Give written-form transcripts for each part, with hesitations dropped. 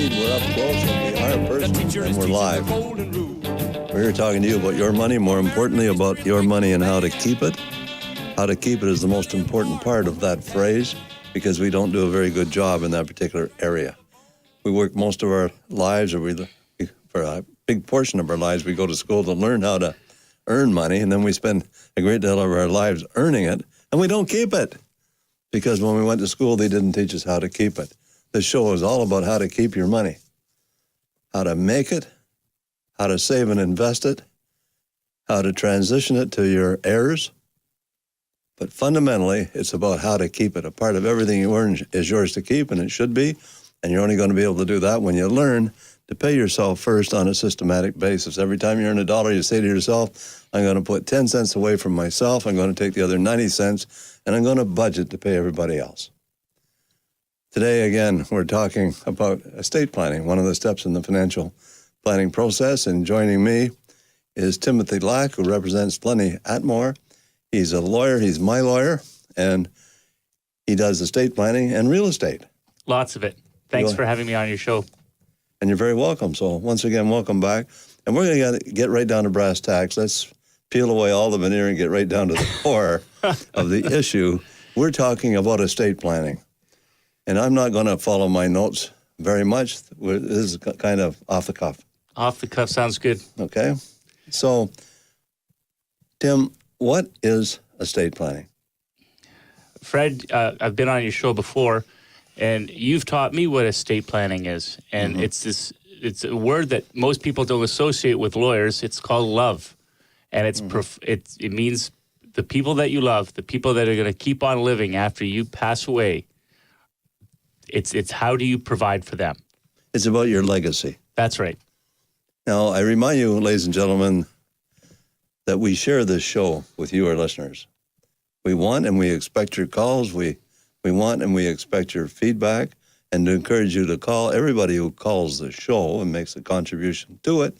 indeed, we're up close and we are in person and we're live. We're here talking to you about your money, more importantly about your money and how to keep it. How to keep it is the most important part of that phrase because we don't do a very good job in that particular area. We work most of our lives, or for a big portion of our lives, we go to school to learn how to earn money, and then we spend a great deal of our lives earning it, and we don't keep it. Because when we went to school, they didn't teach us how to keep it. This show is all about how to keep your money, how to make it, how to save and invest it, how to transition it to your heirs. But fundamentally, it's about how to keep it. A part of everything you earn is yours to keep, and it should be. And you're only going to be able to do that when you learn to pay yourself first on a systematic basis. Every time you earn a dollar, you say to yourself, I'm going to put 10 cents away from myself. I'm going to take the other 90 cents, and I'm going to budget to pay everybody else. Today, again, we're talking about estate planning, one of the steps in the financial planning process. And joining me is Timothy Lack, who represents Plenty Atmore. He's a lawyer. He's my lawyer, and he does estate planning and real estate. Lots of it. Thanks for having me on your show. And you're very welcome. So once again, welcome back. And we're going to get right down to brass tacks. Let's peel away all the veneer and get right down to the core of the issue. We're talking about estate planning. And I'm not going to follow my notes very much. This is kind of off the cuff. Off the cuff sounds good. Okay. So, Tim, what is estate planning? Fred, I've been on your show before, and you've taught me what estate planning is. And it's a word that most people don't associate with lawyers. It's called love. And it means the people that you love, the people that are going to keep on living after you pass away. It's how do you provide for them? It's about your legacy. That's right. Now, I remind you, ladies and gentlemen, that we share this show with you, our listeners. We want and we expect your calls. We want and we expect your feedback, and to encourage you to call. Everybody who calls the show and makes a contribution to it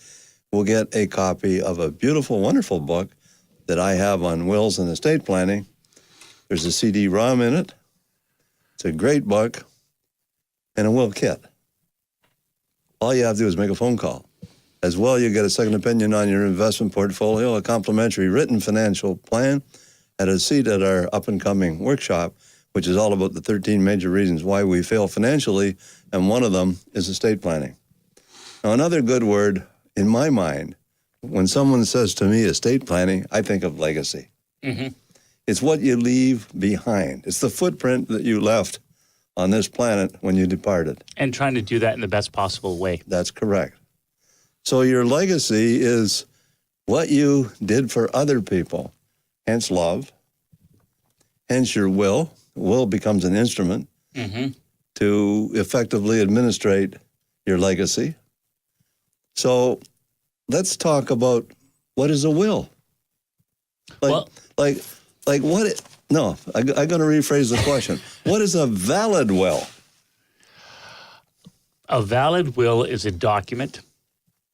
will get a copy of a beautiful, wonderful book that I have on wills and estate planning. There's a CD-ROM in it. It's a great book. And a will kit. All you have to do is make a phone call. As well, you get a second opinion on your investment portfolio, a complimentary written financial plan, and a seat at our up-and-coming workshop, which is all about the 13 major reasons why we fail financially, and one of them is estate planning. Now, another good word in my mind, when someone says to me estate planning, I think of legacy. Mm-hmm. It's what you leave behind. It's the footprint that you left on this planet when you departed. And trying to do that in the best possible way. That's correct. So your legacy is what you did for other people, hence love, hence your will. Will becomes an instrument to effectively administrate your legacy. So let's talk about what is a will. I'm going to rephrase the question. What is a valid will? A valid will is a document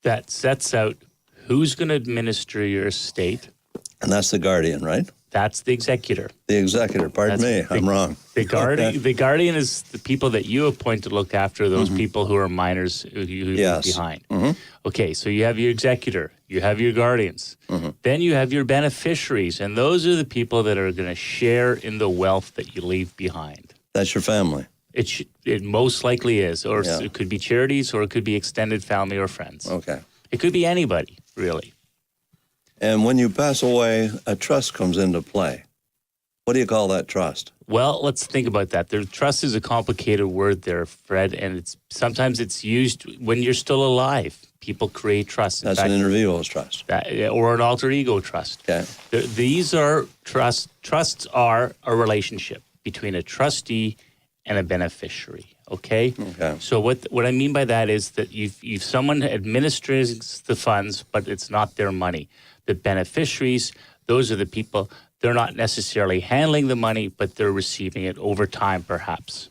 that sets out who's going to administer your estate. And that's the guardian, right? That's the executor. The executor, pardon me, I'm wrong. The guardian is the people that you appoint to look after those people who are minors who leave behind. Okay, so you have your executor, you have your guardians, then you have your beneficiaries, and those are the people that are going to share in the wealth that you leave behind. That's your family. It most likely is, or it could be charities, or it could be extended family or friends. Okay. It could be anybody, really. And when you pass away, a trust comes into play. What do you call that trust? Well, let's think about that. The trust is a complicated word there, Fred, and sometimes it's used when you're still alive. People create trust. That's an inter vivos trust. Or an alter ego trust. Okay. These are trusts. Trusts are a relationship between a trustee and a beneficiary. Okay. So what I mean by that is that you've someone administers the funds, but it's not their money. The beneficiaries, those are the people. They're not necessarily handling the money, but they're receiving it over time, perhaps.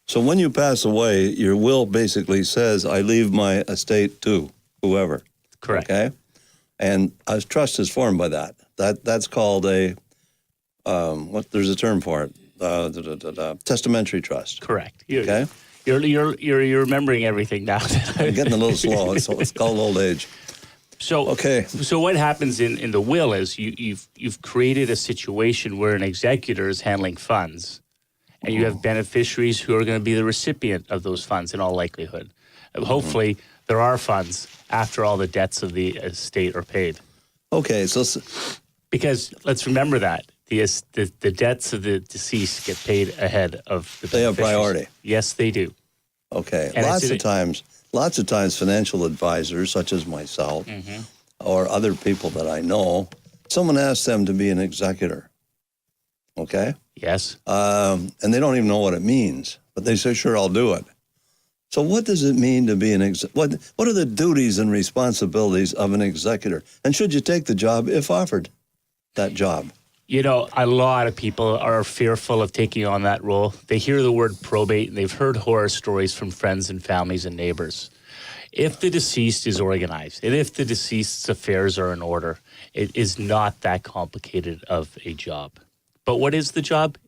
So when you pass away, your will basically says, I leave my estate to whoever. Correct. Okay? And a trust is formed by that. That's called a, there's a term for it, testamentary trust. Correct. Okay? You're remembering everything now. I'm getting a little slow. It's called old age. So okay. So what happens in the will is you've created a situation where an executor is handling funds, and you have beneficiaries who are going to be the recipient of those funds in all likelihood. Hopefully, there are funds after all the debts of the estate are paid. Okay, so because let's remember that the debts of the deceased get paid ahead of the beneficiaries. They have priority. Yes, they do. Okay, And lots of times financial advisors such as myself or other people that I know, someone asks them to be an executor. Okay? Yes. And they don't even know what it means, but they say, sure, I'll do it. So what does it mean to be an what are the duties and responsibilities of an executor? And should you take the job if offered that job? You know, a lot of people are fearful of taking on that role. They hear the word probate, and they've heard horror stories from friends and families and neighbors. If the deceased is organized, and if the deceased's affairs are in order, it is not that complicated of a job. But what is the job?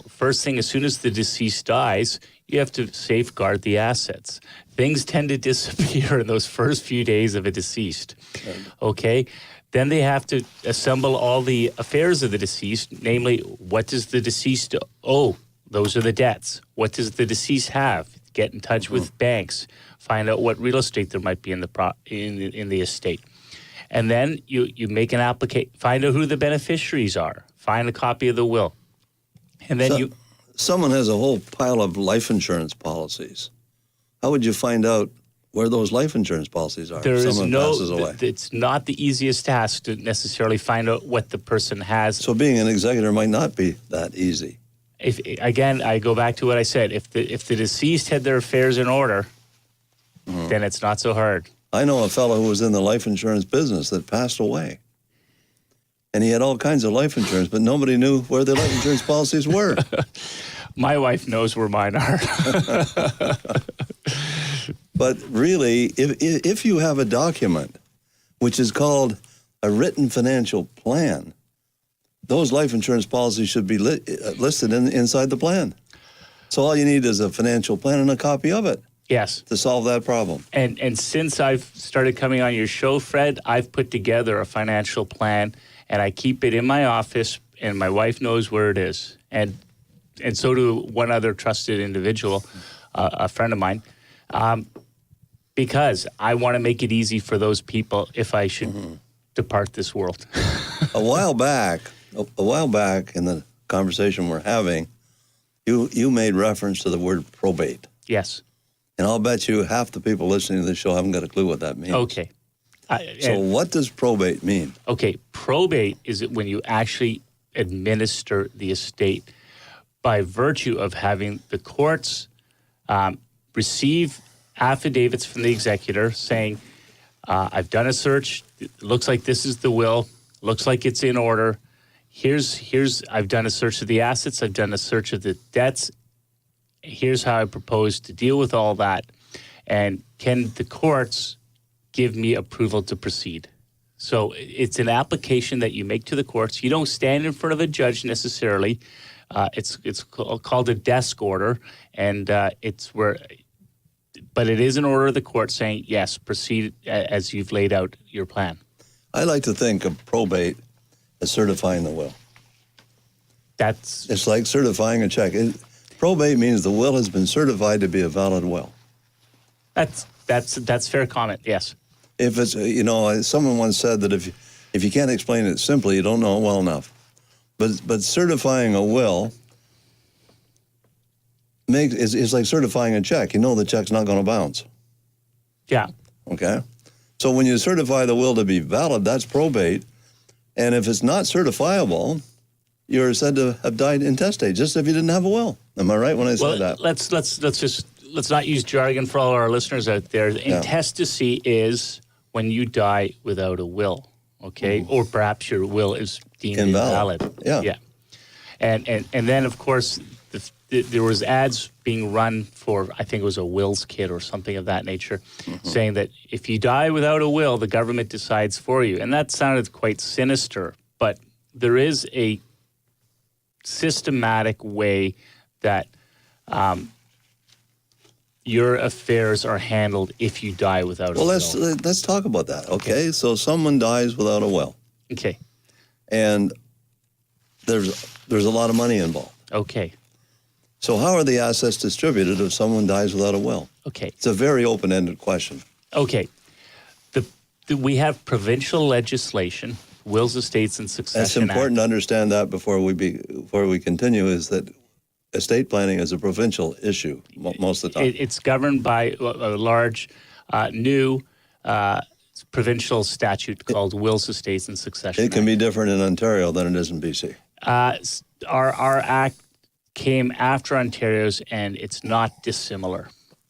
First thing, as soon as the deceased dies, you have to safeguard the assets. Things tend to disappear in those first few days of a deceased. Okay? Then they have to assemble all the affairs of the deceased, namely, what does the deceased owe? Those are the debts. What does the deceased have? Get in touch with banks. Find out what real estate there might be in the estate. And then you make an application. Find out who the beneficiaries are. Find a copy of the will. And then someone has a whole pile of life insurance policies. How would you find out where those life insurance policies are? Passes away. It's not the easiest task to necessarily find out what the person has. So being an executor might not be that easy. Again, I go back to what I said. If the deceased had their affairs in order, then it's not so hard. I know a fellow who was in the life insurance business that passed away. And he had all kinds of life insurance, but nobody knew where the life insurance policies were. My wife knows where mine are. But really, if you have a document, which is called a written financial plan, those life insurance policies should be listed inside the plan. So all you need is a financial plan and a copy of it. Yes. To solve that problem. And since I've started coming on your show, Fred, I've put together a financial plan, and I keep it in my office, and my wife knows where it is. And so do one other trusted individual, a friend of mine, because I want to make it easy for those people if I should depart this world. A while back in the conversation we're having, you made reference to the word probate. Yes. And I'll bet you half the people listening to this show haven't got a clue what that means. Okay. So what does probate mean? Okay, probate is when you actually administer the estate by virtue of having the courts receive affidavits from the executor saying, I've done a search, it looks like this is the will, looks like it's in order. I've done a search of the assets, I've done a search of the debts. Here's how I propose to deal with all that. And can the courts give me approval to proceed? So it's an application that you make to the courts. You don't stand in front of a judge necessarily. It's called a desk order, and but it is an order of the court saying, yes, proceed as you've laid out your plan. I like to think of probate as certifying the will. It's like certifying a check. Probate means the will has been certified to be a valid will. That's fair comment. Yes. If it's someone once said that if you can't explain it simply, you don't know it well enough. But certifying a will is like certifying a check. You know the check's not going to bounce. Yeah. Okay. So when you certify the will to be valid, that's probate. And if it's not certifiable, you're said to have died intestate, just if you didn't have a will. Am I right when I say that? Let's not use jargon for all our listeners out there. Intestacy is when you die without a will, okay? Or perhaps your will is deemed invalid. Yeah. And then, of course, there was ads being run for, I think it was a wills kit or something of that nature, saying that if you die without a will, the government decides for you. And that sounded quite sinister, but there is a systematic way that your affairs are handled if you die without a will. Well, let's talk about that. Okay, so someone dies without a will. Okay. And there's a lot of money involved. Okay. So how are the assets distributed if someone dies without a will? Okay. It's a very open-ended question. Okay. We have provincial legislation, wills, estates, and succession. It's important to understand that before we continue, is that estate planning is a provincial issue most of the time. It's governed by a large new provincial statute called Wills, Estates, and Succession It can be different in Ontario than it is in BC. Our act came after Ontario's, and it's not dissimilar.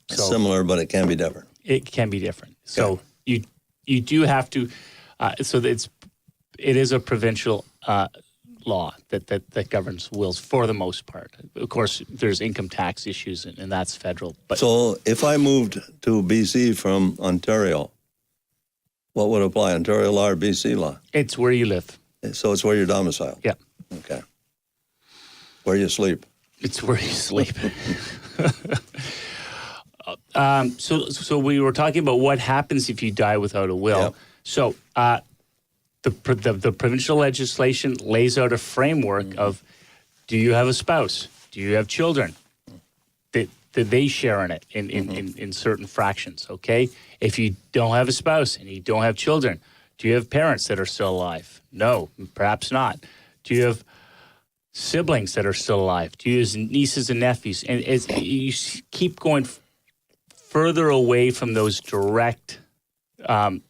It's similar, but it can be different. It can be different. So you do have to. It is a provincial law that governs wills for the most part. Of course, there's income tax issues, and that's federal. But so if I moved to BC from Ontario, what would apply, Ontario law or BC law? It's where you live. So it's where you're domiciled? Yeah. Okay. Where you sleep? It's where you sleep. So we were talking about what happens if you die without a will. Yep. So the provincial legislation lays out a framework of, do you have a spouse? Do you have children? Did they share in it in certain fractions, okay? If you don't have a spouse and you don't have children, do you have parents that are still alive? No, perhaps not. Do you have siblings that are still alive? Do you have nieces and nephews? And as you keep going further away from those direct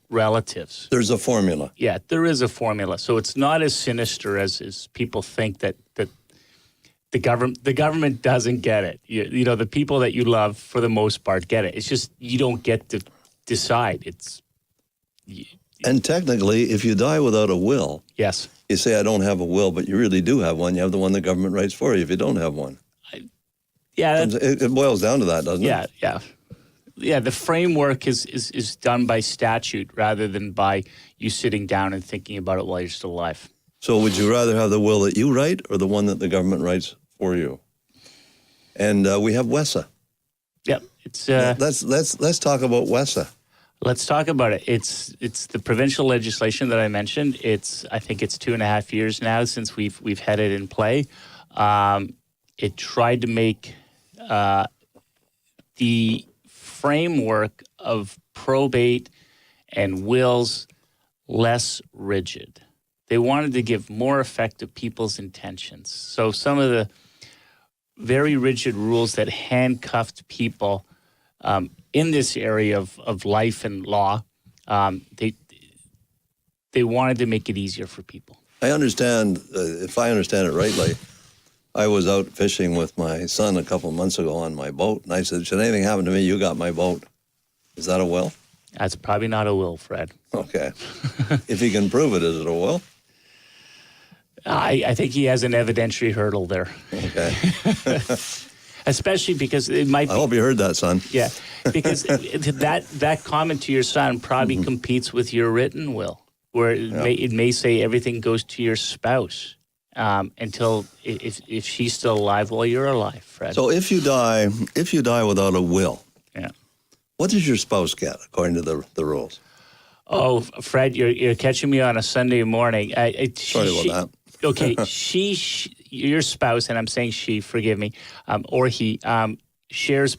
relatives. There's a formula. Yeah, there is a formula. So it's not as sinister as people think that the government doesn't get it. You know, the people that you love, for the most part, get it. It's just you don't get to decide. And technically, if you die without a will, yes, you say, I don't have a will, but you really do have one. You have the one the government writes for you if you don't have one. It boils down to that, doesn't it? Yeah, the framework is done by statute rather than by you sitting down and thinking about it while you're still alive. So would you rather have the will that you write or the one that the government writes for you? And we have WESA. Yep. Let's talk about WESA. Let's talk about it. It's the provincial legislation that I mentioned. I think it's 2.5 years now since we've had it in play. It tried to make the framework of probate and wills less rigid. They wanted to give more effect to people's intentions. So some of the very rigid rules that handcuffed people in this area of life and law, they wanted to make it easier for people. I understand, if I understand it rightly, I was out fishing with my son a couple of months ago on my boat, and I said, should anything happen to me, you got my boat. Is that a will? That's probably not a will, Fred. Okay. If he can prove it, is it a will? I think he has an evidentiary hurdle there. Okay. Especially because it might be... I hope you heard that, son. Yeah, because that comment to your son probably competes with your written will, where it may say everything goes to your spouse. Until if she's still alive while you're alive, Fred. So if you die without a will, what does your spouse get according to the rules? Oh, Fred, you're catching me on a Sunday morning. Sorry about that. Okay, your spouse, and I'm saying she, forgive me, or he shares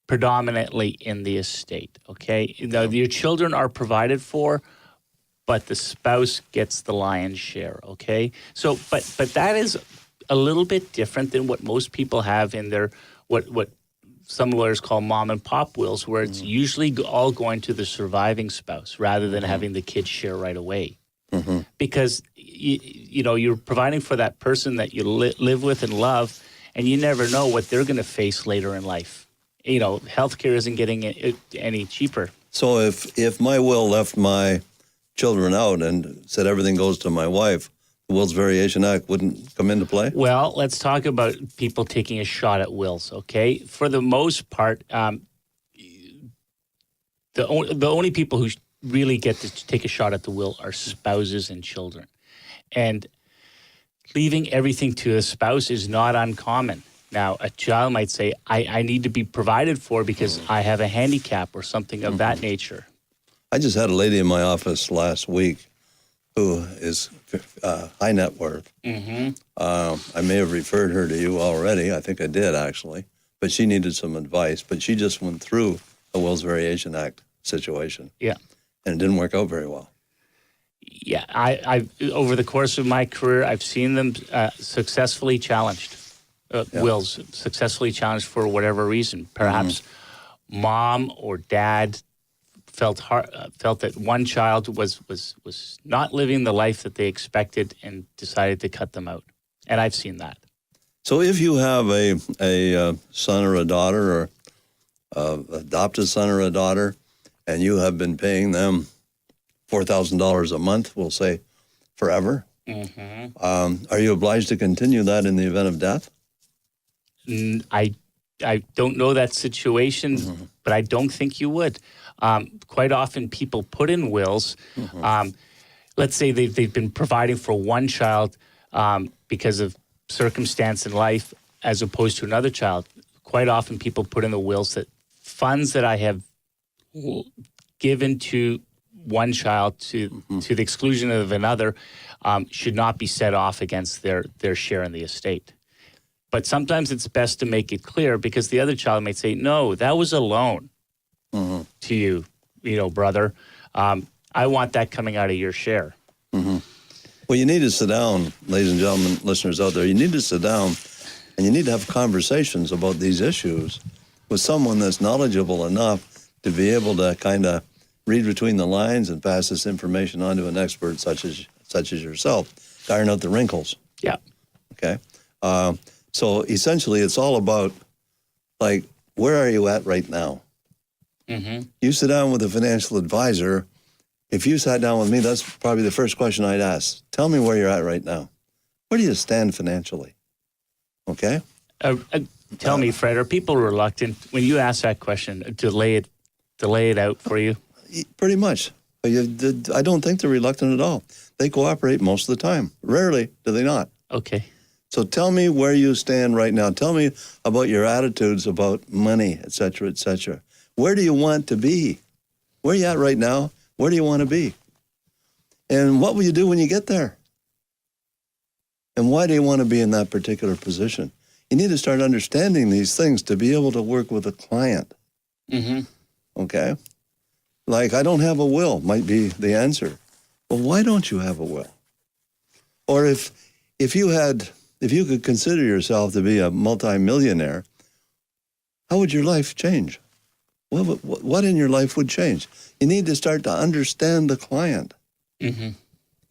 predominantly in the estate. Okay, your children are provided for, but the spouse gets the lion's share, okay? So, but that is a little bit different than what most people have in their, what some lawyers call mom and pop wills, where it's usually all going to the surviving spouse rather than having the kids share right away. Because, you're providing for that person that you live with and love, and you never know what they're going to face later in life. Healthcare isn't getting any cheaper. So if my will left my children out and said everything goes to my wife, the Wills Variation Act wouldn't come into play? Well, let's talk about people taking a shot at wills, okay? For the most part, the only people who really get to take a shot at the will are spouses and children. And leaving everything to a spouse is not uncommon. Now, a child might say, I need to be provided for because I have a handicap or something of that nature. I just had a lady in my office last week who is high net worth. I may have referred her to you already. I think I did, actually. But she needed some advice. But she just went through a Wills Variation Act situation. Yeah. And it didn't work out very well. Yeah. I over the course of my career, I've seen them successfully challenged. Wills successfully challenged for whatever reason. Perhaps mom or dad felt that one child was not living the life that they expected and decided to cut them out. And I've seen that. So if you have a son or a daughter, or adopted son or a daughter, and you have been paying them $4,000 a month, we'll say forever, are you obliged to continue that in the event of death? I don't know that situation, but I don't think you would. Quite often people put in wills. Let's say they've been providing for one child because of circumstance in life as opposed to another child. Quite often people put in the wills that funds that I have given to one child to the exclusion of another should not be set off against their share in the estate. But sometimes it's best to make it clear because the other child might say, no, that was a loan to you, brother. I want that coming out of your share. Well, you need to sit down, ladies and gentlemen, listeners out there. You need to sit down and you need to have conversations about these issues with someone that's knowledgeable enough to be able to kind of read between the lines and pass this information on to an expert such as yourself, to iron out the wrinkles. Yeah. Okay. So essentially, it's all about, like, where are you at right now? You sit down with a financial advisor. If you sat down with me, that's probably the first question I'd ask. Tell me where you're at right now. Where do you stand financially? Okay? Tell me, Fred, are people reluctant when you ask that question to lay it out for you? Pretty much. I don't think they're reluctant at all. They cooperate most of the time. Rarely do they not. Okay. So tell me where you stand right now. Tell me about your attitudes about money, et cetera, et cetera. Where do you want to be? Where are you at right now? Where do you want to be? And what will you do when you get there? And why do you want to be in that particular position? You need to start understanding these things to be able to work with a client. Okay? Like, I don't have a will might be the answer. Well, why don't you have a will? Or if you could consider yourself to be a multimillionaire, how would your life change? What in your life would change? You need to start to understand the client. You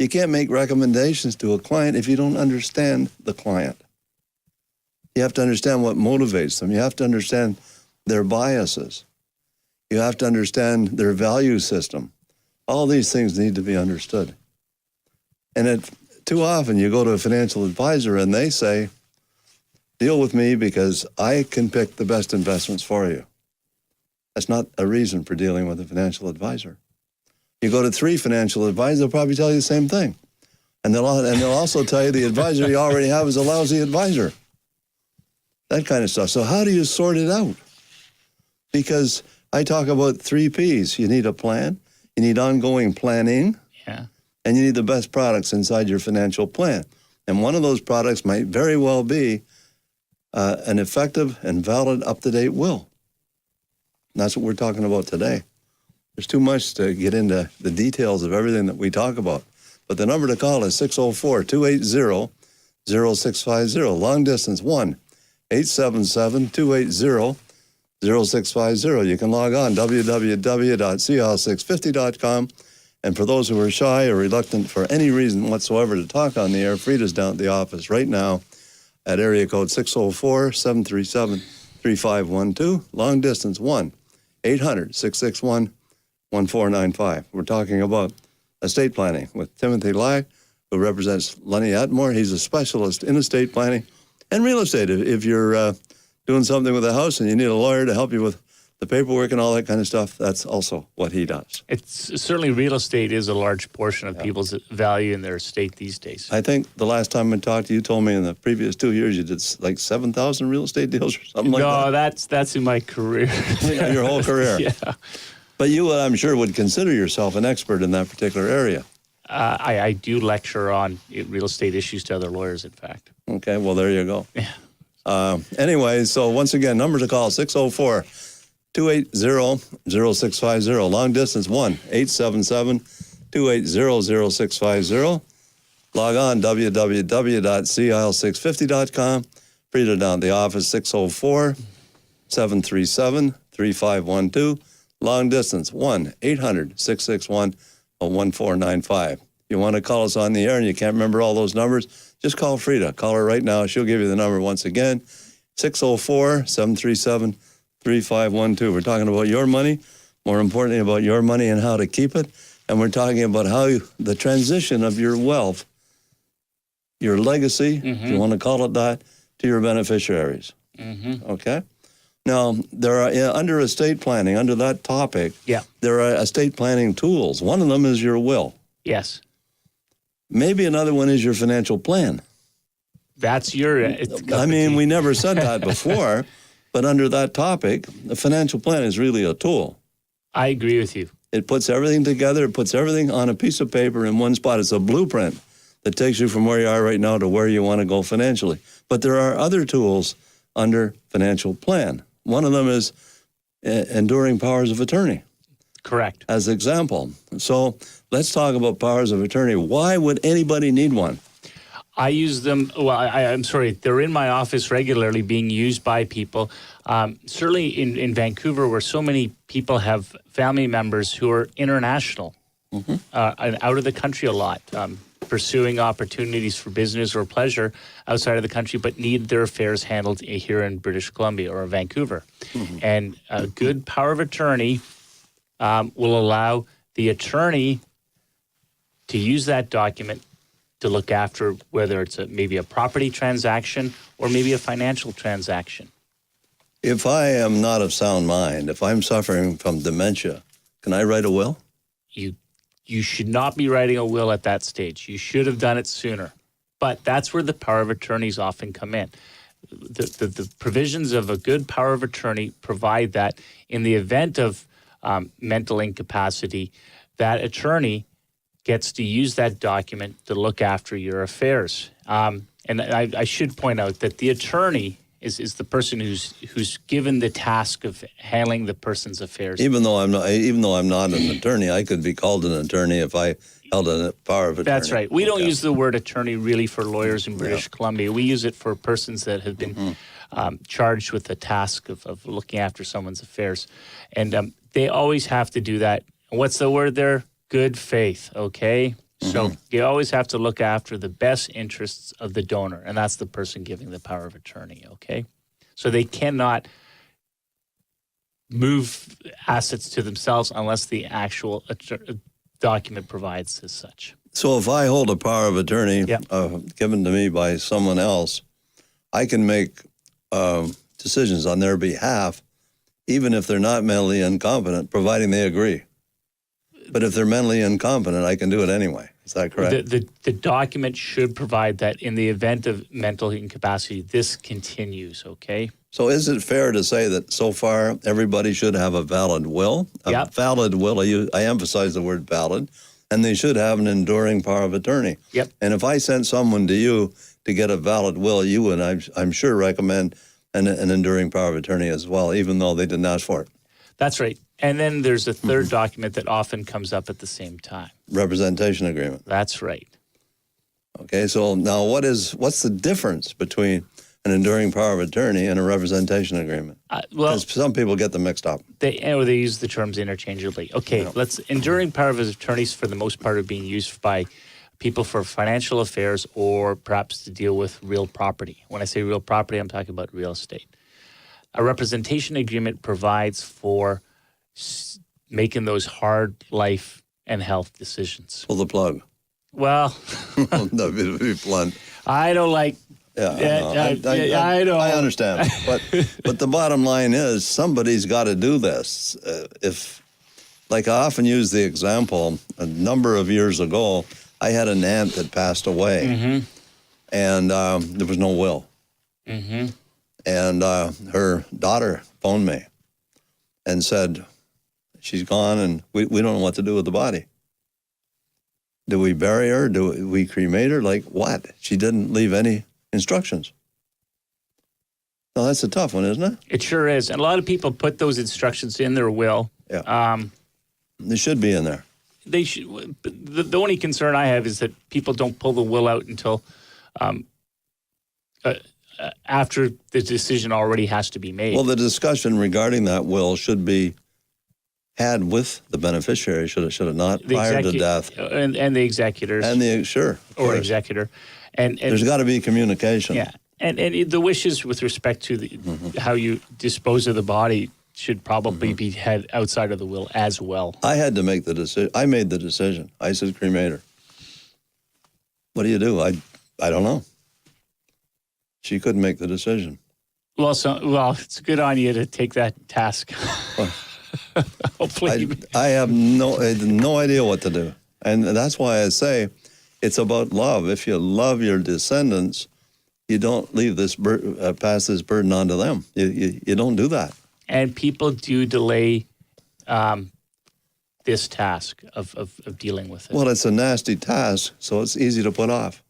can't make recommendations to a client if you don't understand the client. You have to understand what motivates them. You have to understand their biases. You have to understand their value system. All these things need to be understood. And too often you go to a financial advisor and they say, deal with me because I can pick the best investments for you. That's not a reason for dealing with a financial advisor. You go to 3 financial advisors, they'll probably tell you the same thing. And they'll also tell you the advisor you already have is a lousy advisor. That kind of stuff. So how do you sort it out? Because I talk about 3 Ps. You need a plan, you need ongoing planning, and you need the best products inside your financial plan. And one of those products might very well be an effective and valid, up-to-date will. And that's what we're talking about today. There's too much to get into the details of everything that we talk about. But the number to call is 604-280-0650. Long distance, 1-877-280-0650. You can log on, www.cal650.com. And for those who are shy or reluctant for any reason whatsoever to talk on the air, Frida's down at the office right now at area code 604-737-3512. Long distance, 1-800-661-1495. We're talking about estate planning with Timothy Lai, who represents Lenny Atmore. He's a specialist in estate planning and real estate. If you're doing something with a house and you need a lawyer to help you with the paperwork and all that kind of stuff, that's also what he does. It's certainly real estate is a large portion of people's value in their estate these days. I think the last time I talked to you, you told me in the previous 2 years you did like 7,000 real estate deals or something like that. No, that's in my career. Your whole career. Yeah. But you, I'm sure, would consider yourself an expert in that particular area. I do lecture on real estate issues to other lawyers, in fact. Okay, well, there you go. Yeah. Anyway, so once again, number to call, 604-280-0650. Long distance, 1-877-280-0650. Log on, www.CIL650.com. Frida down at the office, 604-737-3512. Long distance, 1-800-661-1495. You want to call us on the air and you can't remember all those numbers, just call Frida. Call her right now. She'll give you the number once again, 604-737-3512. We're talking about your money, more importantly about your money and how to keep it. And we're talking about how the transition of your wealth, your legacy, if you want to call it that, to your beneficiaries. Okay? Now, there are, under estate planning, under that topic, there are estate planning tools. One of them is your will. Yes. Maybe another one is your financial plan. That's your... I mean, we never said that before, but under that topic, the financial plan is really a tool. I agree with you. It puts everything together. It puts everything on a piece of paper in one spot. It's a blueprint that takes you from where you are right now to where you want to go financially. But there are other tools under financial plan. One of them is enduring powers of attorney. Correct. As an example. So let's talk about powers of attorney. Why would anybody need one? I use them, well, I'm sorry, they're in my office regularly being used by people. Certainly in Vancouver, where so many people have family members who are international and out of the country a lot, pursuing opportunities for business or pleasure outside of the country, but need their affairs handled here in British Columbia or Vancouver. And a good power of attorney will allow the attorney to use that document to look after whether it's maybe a property transaction or maybe a financial transaction. If I am not of sound mind, if I'm suffering from dementia, can I write a will? You should not be writing a will at that stage. You should have done it sooner. But that's where the power of attorneys often come in. The provisions of a good power of attorney provide that in the event of mental incapacity, that attorney gets to use that document to look after your affairs. And I should point out that the attorney is the person who's given the task of handling the person's affairs. Even though I'm not an attorney, I could be called an attorney if I held a power of attorney. That's right. We don't use the word attorney really for lawyers in British Columbia. We use it for persons that have been charged with the task of looking after someone's affairs. And they always have to do that. What's the word there? Good faith, okay? So you always have to look after the best interests of the donor, and that's the person giving the power of attorney, okay? So they cannot move assets to themselves unless the actual document provides as such. So if I hold a power of attorney given to me by someone else, I can make decisions on their behalf, even if they're not mentally incompetent, providing they agree. But if they're mentally incompetent, I can do it anyway. Is that correct? The document should provide that in the event of mental incapacity, this continues, okay? So is it fair to say that so far everybody should have a valid will? A valid will, I emphasize the word valid, and they should have an enduring power of attorney. Yep. And if I sent someone to you to get a valid will, you would, I'm sure, recommend an enduring power of attorney as well, even though they didn't ask for it. That's right. And then there's a third document that often comes up at the same time. Representation agreement. That's right. Okay, so now what's the difference between an enduring power of attorney and a representation agreement? Because some people get them mixed up. They use the terms interchangeably. Okay, enduring power of attorneys for the most part are being used by people for financial affairs or perhaps to deal with real property. When I say real property, I'm talking about real estate. A representation agreement provides for making those hard life and health decisions. Pull the plug. Well, to be blunt. I don't like I know. I understand. But the bottom line is somebody's got to do this. Like I often use the example, a number of years ago, I had an aunt that passed away, mm-hmm. and there was no will. Mm-hmm. And her daughter phoned me and said, she's gone, and we don't know what to do with the body. Do we bury her? Do we cremate her? Like what? She didn't leave any instructions. Well, that's a tough one, isn't it? It sure is. And a lot of people put those instructions in their will. Yeah. They should be in there. They should. The only concern I have is that people don't pull the will out until after the decision already has to be made. Well, the discussion regarding that will should be had with the beneficiary, should it not, prior to death. And the executors. And the, sure. Or executor. And there's got to be communication. Yeah. And the wishes with respect to how you dispose of the body should probably be had outside of the will as well. I had to make the decision. I made the decision. I said, cremate her. What do you do? I don't know. She couldn't make the decision. Well, it's good on you to take that task. Hopefully. I have no idea what to do. And that's why I say it's about love. If you love your descendants, you don't leave this pass this burden onto them. You don't do that. And people do delay this task of dealing with it. Well, it's a nasty task, so it's easy to put off.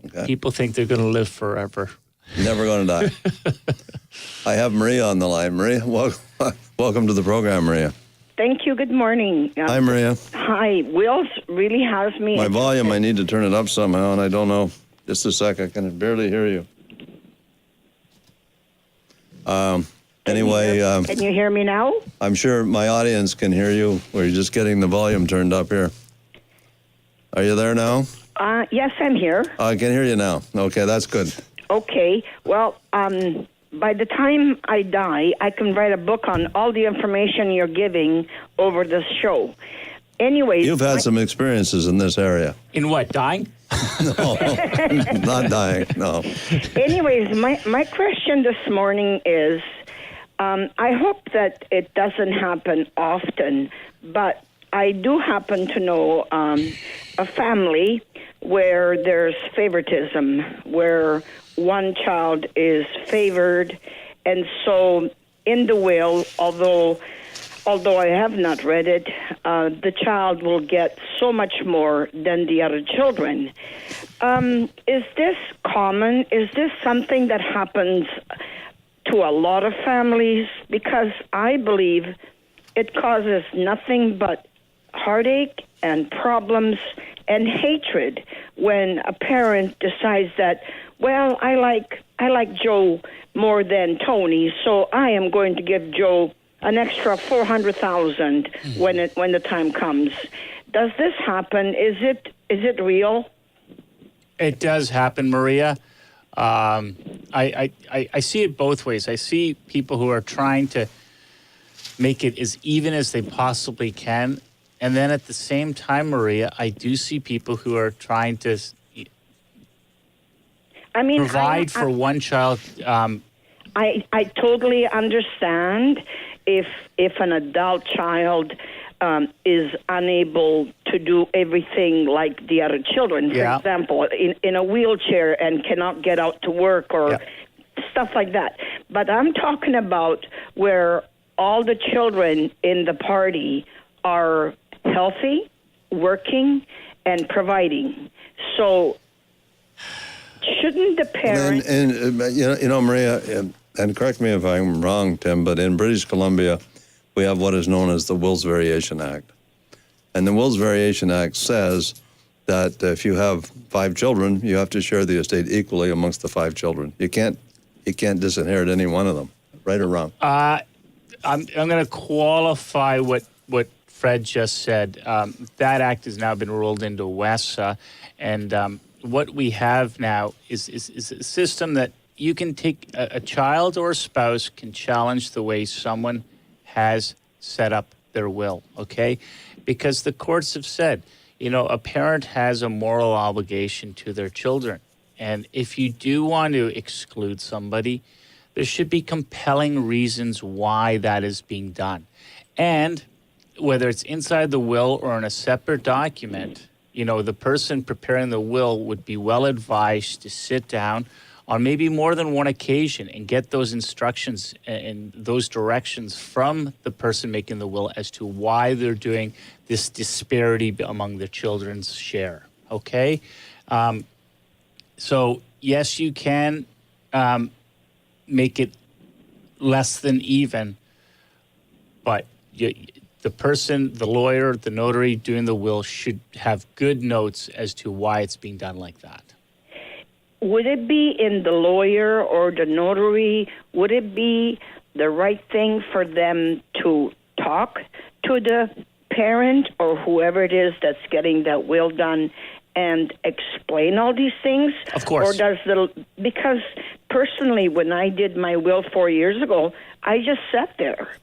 Okay? People think they're going to live forever. Never going to die. I have Maria on the line. Maria, welcome to the program, Maria. Thank you. Good morning. Hi, Maria. Hi. Wills really has me. My volume, I need to turn it up somehow, and I don't know. Just a sec. I can barely hear you. Anyway. Can you hear me now? I'm sure my audience can hear you. We're just getting the volume turned up here. Are you there now? Yes, I'm here. I can hear you now. Okay, that's good. Okay. Well, by the time I die, I can write a book on all the information you're giving over this show. Anyways. You've had some experiences in this area. In what, dying? No, not dying, no. Anyways, my question this morning is, I hope that it doesn't happen often, but I do happen to know a family where there's favoritism, where one child is favored, and so in the will, although I have not read it, the child will get so much more than the other children. Is this common? Is this something that happens to a lot of families? Because I believe it causes nothing but heartache and problems and hatred when a parent decides that, well, I like Joe more than Tony, so I am going to give Joe an extra $400,000 when the time comes. Does this happen? Is it real? It does happen, Maria. I see it both ways. I see people who are trying to make it as even as they possibly can. And then at the same time, Maria, I do see people who are trying to provide for one child. I totally understand if an adult child is unable to do everything like the other children, for example, in a wheelchair and cannot get out to work or stuff like that. But I'm talking about where all the children in the party are healthy, working, and providing. So shouldn't the parent... And you know, Maria, and correct me if I'm wrong, Tim, but in British Columbia, we have what is known as the Wills Variation Act. And the Wills Variation Act says that if you have 5 children, you have to share the estate equally amongst the 5 children. You can't disinherit any one of them, right or wrong? I'm going to qualify what Fred just said. That act has now been rolled into WESA, and what we have now is a system that you can take a child or a spouse can challenge the way someone has set up their will, okay? Because the courts have said, a parent has a moral obligation to their children. And if you do want to exclude somebody, there should be compelling reasons why that is being done. And whether it's inside the will or in a separate document, the person preparing the will would be well advised to sit down on maybe more than one occasion and get those instructions and those directions from the person making the will as to why they're doing this disparity among the children's share. Okay? So, yes, you can make it less than even, but the person, the lawyer, the notary doing the will should have good notes as to why it's being done like that. Would it be in the lawyer or the notary, would it be the right thing for them to talk to the parent or whoever it is that's getting that will done and explain all these things? Of course. Or because personally, when I did my will 4 years ago, I just sat there.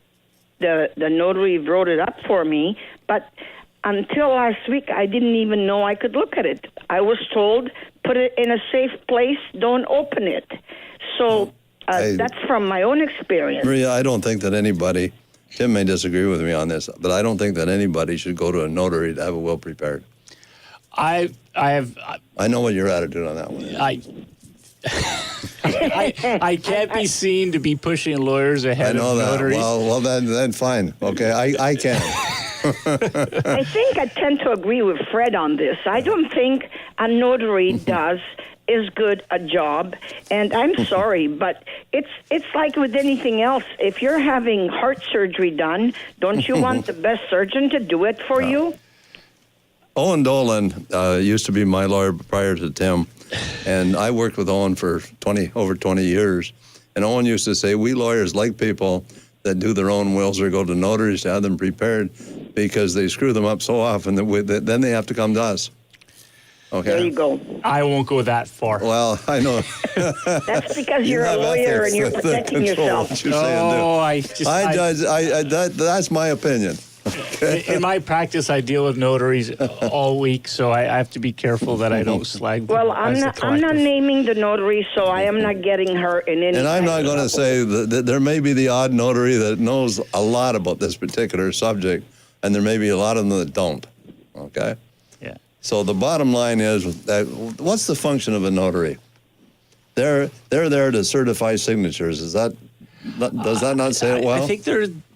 The notary wrote it up for me, but until last week, I didn't even know I could look at it. I was told, put it in a safe place, don't open it. So that's from my own experience. Maria, I don't think that anybody, Tim may disagree with me on this, but I don't think that anybody should go to a notary to have a will prepared. I know what your attitude on that one is. I can't be seen to be pushing lawyers ahead of notaries. Well, then fine. Okay, I can. I think I tend to agree with Fred on this. I don't think a notary does as good a job, and I'm sorry, but it's like with anything else. If you're having heart surgery done, don't you want the best surgeon to do it for you? Owen Dolan used to be my lawyer prior to Tim, and I worked with Owen for over 20 years. And Owen used to say, we lawyers like people that do their own wills or go to notaries to have them prepared because they screw them up so often that then they have to come to us. Okay. There you go. I won't go that far. Well, I know. That's because you're a lawyer and you're protecting yourself. That's my opinion. Okay. In my practice, I deal with notaries all week, so I have to be careful that I don't slag. Well, I'm not naming the notary, so I am not getting her in any. And I'm not going to say that there may be the odd notary that knows a lot about this particular subject, and there may be a lot of them that don't. Okay. Yeah. So the bottom line is that what's the function of a notary? They're there to certify signatures. Does that not say it well? I think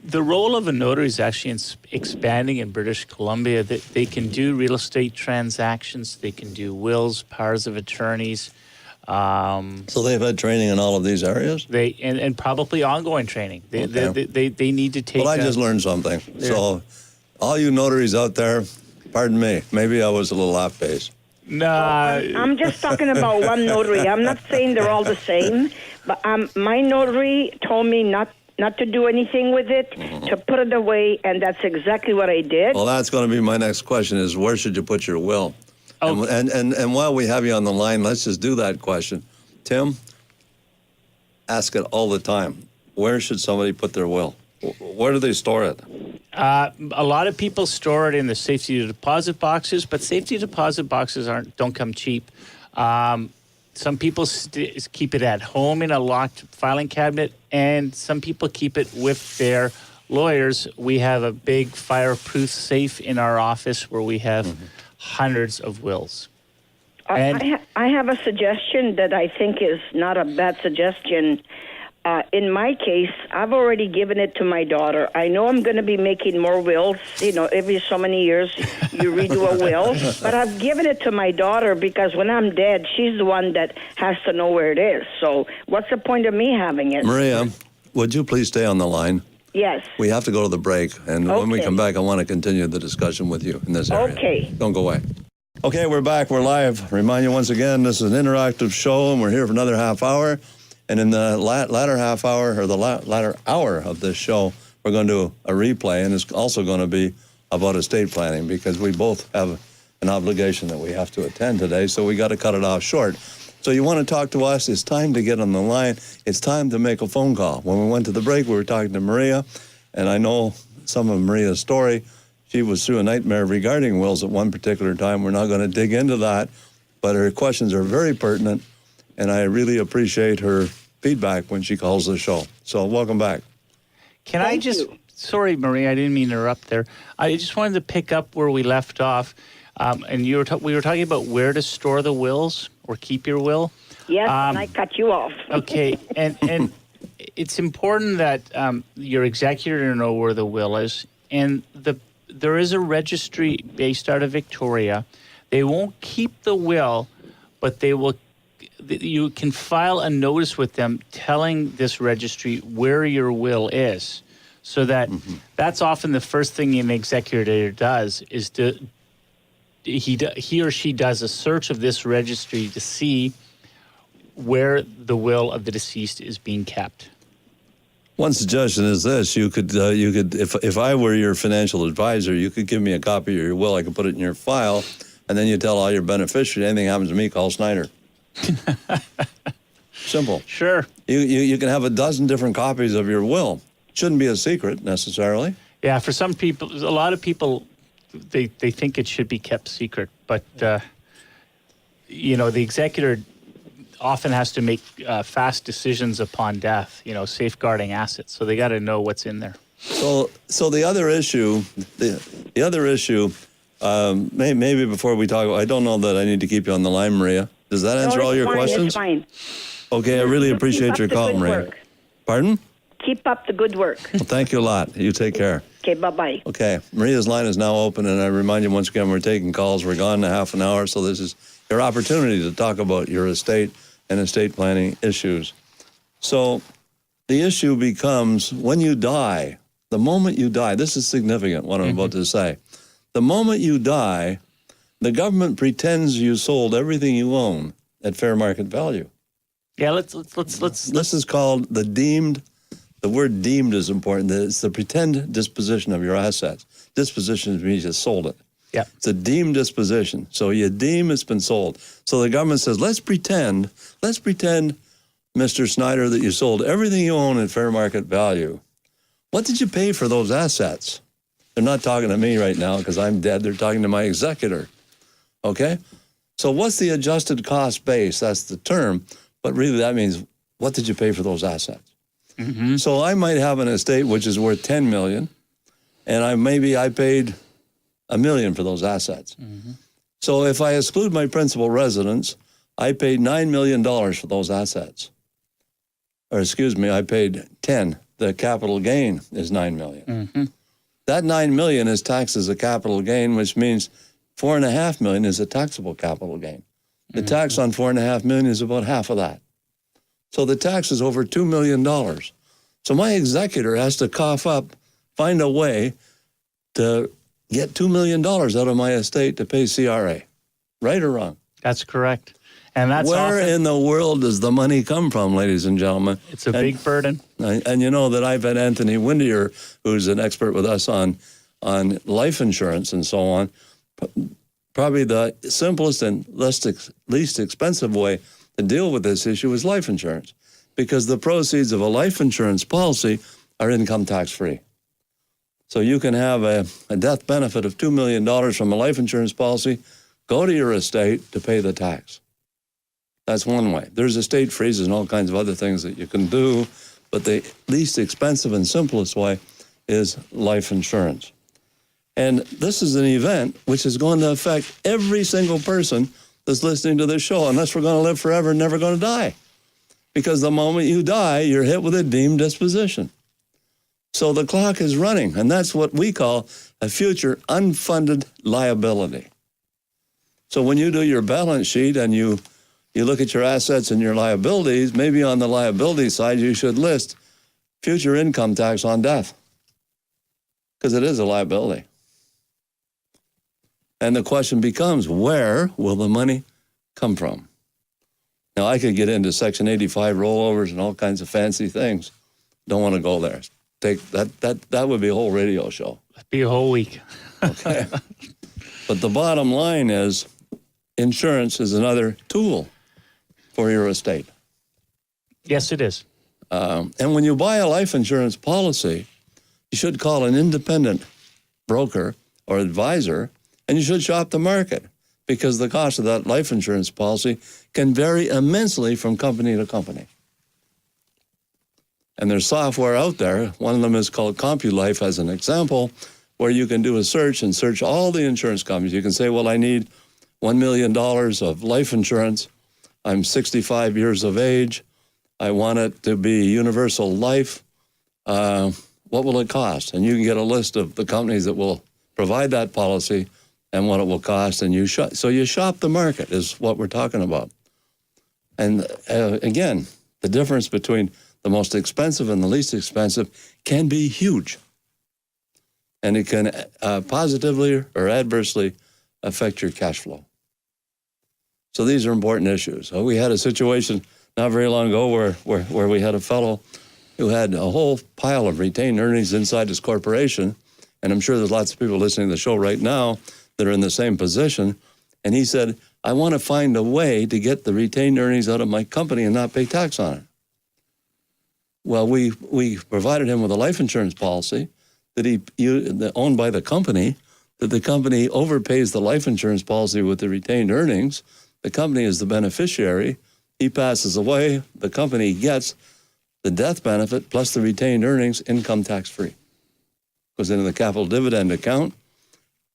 the role of a notary is actually expanding in British Columbia. They can do real estate transactions. They can do wills, powers of attorneys. So they've had training in all of these areas? And probably ongoing training. They need to take. Well, I just learned something. So all you notaries out there, pardon me, maybe I was a little off base. Nah. I'm just talking about one notary. I'm not saying they're all the same, but my notary told me not to do anything with it, to put it away, and that's exactly what I did. Well, that's going to be my next question is where should you put your will? Oh. And while we have you on the line, let's just do that question. Tim, ask it all the time. Where should somebody put their will? Where do they store it? A lot of people store it in the safety deposit boxes, but safety deposit boxes don't come cheap. Some people keep it at home in a locked filing cabinet, and some people keep it with their lawyers. We have a big fireproof safe in our office where we have hundreds of wills. I have a suggestion that I think is not a bad suggestion. In my case, I've already given it to my daughter. I know I'm going to be making more wills. Every so many years you redo a will. But I've given it to my daughter because when I'm dead, she's the one that has to know where it is. So what's the point of me having it? Maria, would you please stay on the line? Yes. We have to go to the break. And when we come back, I want to continue the discussion with you in this area. Okay. Don't go away. Okay, we're back. We're live. Remind you once again, this is an interactive show, and we're here for another half hour. And in the latter half hour, or the latter hour of this show, we're going to do a replay, and it's also going to be about estate planning because we both have an obligation that we have to attend today, so we got to cut it off short. So you want to talk to us, it's time to get on the line. It's time to make a phone call. When we went to the break, we were talking to Maria, and I know some of Maria's story. She was through a nightmare regarding wills at one particular time. We're not going to dig into that, but her questions are very pertinent. and I really appreciate her feedback when she calls the show. So welcome back. Can I just, sorry, Marie, I didn't mean to interrupt there. I just wanted to pick up where we left off. And we were talking about where to store the wills or keep your will. Yes, and I cut you off. Okay, and it's important that your executor know where the will is. And there is a registry based out of Victoria. They won't keep the will, but they will. You can file a notice with them telling this registry where your will is, so that that's often the first thing an executor does is he or she does a search of this registry to see where the will of the deceased is being kept. One suggestion is this: you could if I were your financial advisor, you could give me a copy of your will. I could put it in your file, and then you tell all your beneficiaries, anything happens to me, call Snyder. Simple. Sure. You can have a dozen different copies of your will. Shouldn't be a secret necessarily. Yeah, for some people, a lot of people, they think it should be kept secret, but the executor often has to make fast decisions upon death. Safeguarding assets, so they got to know what's in there. So the other issue, maybe before we talk, I don't know that I need to keep you on the line, Maria. Does that answer all your questions? It's fine. Okay, I really appreciate your call, Maria. Work. Pardon? Keep up the good work. Well, thank you a lot. You take care. Okay, bye-bye. Okay, Maria's line is now open, and I remind you once again, we're taking calls. We're gone in a half an hour, so this is your opportunity to talk about your estate and estate planning issues. So the issue becomes when you die, the moment you die, this is significant, what I'm about to say. The moment you die, the government pretends you sold everything you own at fair market value. Yeah, let's. This is called the word deemed is important. It's the pretend disposition of your assets. Disposition means you sold it. Yeah. It's a deemed disposition. So you deem it's been sold. So the government says, let's pretend, Mr. Snyder, that you sold everything you own at fair market value. What did you pay for those assets? They're not talking to me right now because I'm dead. They're talking to my executor. Okay? So what's the adjusted cost base? That's the term. But really that means, what did you pay for those assets? Mm-hmm. So I might have an estate which is worth $10 million, and I paid $1 million for those assets. Mm-hmm. So if I exclude my principal residence, I paid $9 million for those assets. Or excuse me, I paid 10. The capital gain is $9 million. Mm-hmm. That $9 million is taxed as a capital gain, which means $4.5 million is a taxable capital gain. The tax on $4.5 million is about half of that. So the tax is over $2 million. So my executor has to cough up, find a way to get $2 million out of my estate to pay CRA. Right or wrong? That's correct. And that's where in the world does the money come from, ladies and gentlemen? It's a big burden. And you know that I've had Anthony Windier, who's an expert with us on life insurance and so on. Probably the simplest and least expensive way to deal with this issue is life insurance, because the proceeds of a life insurance policy are income tax-free. So you can have a death benefit of $2 million from a life insurance policy, go to your estate to pay the tax. That's one way. There's estate freezes and all kinds of other things that you can do, but the least expensive and simplest way is life insurance. And this is an event which is going to affect every single person that's listening to this show, unless we're going to live forever and never going to die. Because the moment you die, you're hit with a deemed disposition. So the clock is running, and that's what we call a future unfunded liability. So when you do your balance sheet and you look at your assets and your liabilities, maybe on the liability side you should list future income tax on death, because it is a liability. And the question becomes, where will the money come from? Now, I could get into Section 85 rollovers and all kinds of fancy things. Don't want to go there. That would be a whole radio show. That'd be a whole week. Okay. But the bottom line is, insurance is another tool for your estate. Yes, it is. And when you buy a life insurance policy, you should call an independent broker or advisor, and you should shop the market, because the cost of that life insurance policy can vary immensely from company to company. And there's software out there. One of them is called CompuLife as an example, where you can do a search and search all the insurance companies. You can say, well, I need $1 million of life insurance. I'm 65 years of age. I want it to be universal life. What will it cost? And you can get a list of the companies that will provide that policy and what it will cost. And so you shop the market is what we're talking about. And again, the difference between the most expensive and the least expensive can be huge. And it can positively or adversely affect your cash flow. So these are important issues. We had a situation not very long ago where we had a fellow who had a whole pile of retained earnings inside his corporation. And I'm sure there's lots of people listening to the show right now that are in the same position. And he said, I want to find a way to get the retained earnings out of my company and not pay tax on it. Well, we provided him with a life insurance policy that owned by the company, that the company overpays the life insurance policy with the retained earnings. The company is the beneficiary. He passes away. The company gets the death benefit plus the retained earnings, income tax-free. Goes into the capital dividend account,